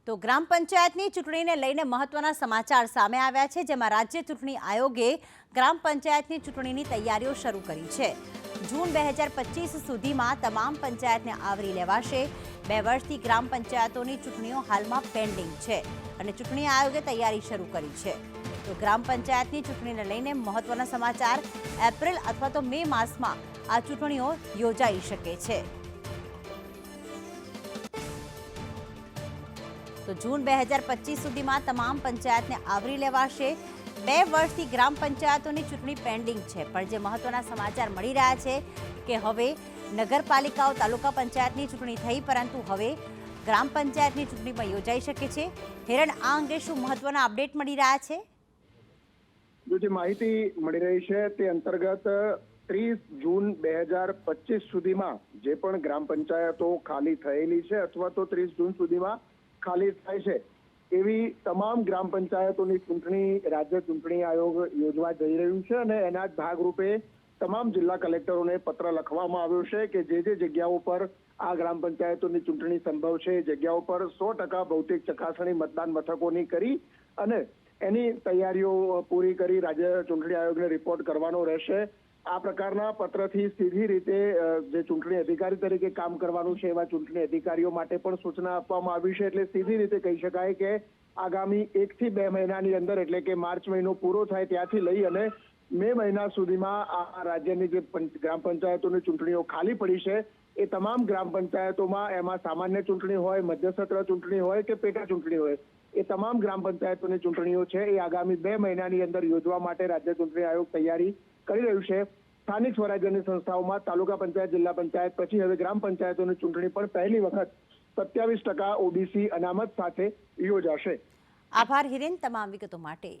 તો ગ્રામ પંચાયતની ચૂંટણીને લઈને મહત્વના સમાચાર સામે આવ્યા છે, જેમાં રાજ્ય ચૂંટણી આયોગે ગ્રામ પંચાયતની ચૂંટણીની તૈયારીઓ શરૂ કરી છે। જૂન 2025 સુધીમાં તમામ પંચાયતને આવરી લેવાશે। 2 વર્ષથી ગ્રામ પંચાયતોની ચૂંટણીઓ હાલમાં પેન્ડિંગ છે અને ચૂંટણી આયોગે તૈયારી શરૂ કરી છે। તો ગ્રામ પંચાયતની ચૂંટણીને લઈને મહત્વના સમાચાર, એપ્રિલ અથવા તો મે માસમાં આ ચૂંટણીઓ યોજાઈ શકે છે। તો જૂન 2025 સુધીમાં તમામ પંચાયતને આવરી લેવાશે। 2 વર્ષથી ગ્રામ પંચાયતોની ચૂંટણી પેન્ડિંગ છે, પણ જે મહત્વના સમાચાર મળી રહ્યા છે કે હવે નગરપાલિકાઓ, તાલુકા પંચાયતની ચૂંટણી થઈ, પરંતુ હવે ગ્રામ પંચાયતની ચૂંટણી પણ યોજાઈ શકે છે। હિરણ, આ અંગે શું મહત્વના અપડેટ મળી રહ્યા છે? જે માહિતી મળી રહી છે તે અંતર્ગત 30 જૂન 2025 સુધીમાં જે પણ ગ્રામ પંચાયતો ખાલી થયેલી છે અથવા તો 30 જૂન સુધીમાં ખાલી થાય છે એવી તમામ ગ્રામ પંચાયતોની ચૂંટણી રાજ્ય ચૂંટણી આયોગ યોજવા જઈ રહ્યું છે અને એના જ ભાગરૂપે તમામ જિલ્લા કલેક્ટરોને પત્ર લખવામાં આવ્યો છે કે જે જગ્યાઓ પર આ ગ્રામ પંચાયતોની ચૂંટણી સંભવ છે એ જગ્યાઓ પર 100% ભૌતિક ચકાસણી મતદાન મથકોની કરી અને એની તૈયારીઓ પૂરી કરી રાજ્ય ચૂંટણી આયોગને રિપોર્ટ કરવાનો રહેશે। આ પ્રકારના પત્રથી સીધી રીતે જે ચૂંટણી અધિકારી તરીકે કામ કરવાનું છે એવા ચૂંટણી અધિકારીઓ માટે પણ સૂચના આપવામાં આવી છે। એટલે સીધી રીતે કહી શકાય કે આગામી 1 થી 2 મહિનાની અંદર, એટલે કે માર્ચ મહિનો પૂરો થાય ત્યાંથી લઈ અને મે મહિના સુધીમાં આ રાજ્યની જે ગ્રામ પંચાયતોની ચૂંટણીઓ ખાલી પડી છે એ તમામ ગ્રામ પંચાયતોમાં, એમાં સામાન્ય ચૂંટણી હોય, મધ્યસત્ર ચૂંટણી હોય કે પેટા ચૂંટણી હોય, એ તમામ ગ્રામ પંચાયતોની ચૂંટણીઓ છે એ આગામી 2 મહિનાની અંદર યોજવા માટે રાજ્ય ચૂંટણી આયોગ તૈયારી કરી રહ્યું છે। સ્થાનિક સ્વરાજ્યની સંસ્થાઓમાં તાલુકા પંચાયત, જિલ્લા પંચાયત પછી હવે ગ્રામ પંચાયતોની ચૂંટણી પણ પહેલી વખત 27% OBC અનામત સાથે યોજાશે। આભાર હિરેન, તમામ વિગતો માટે।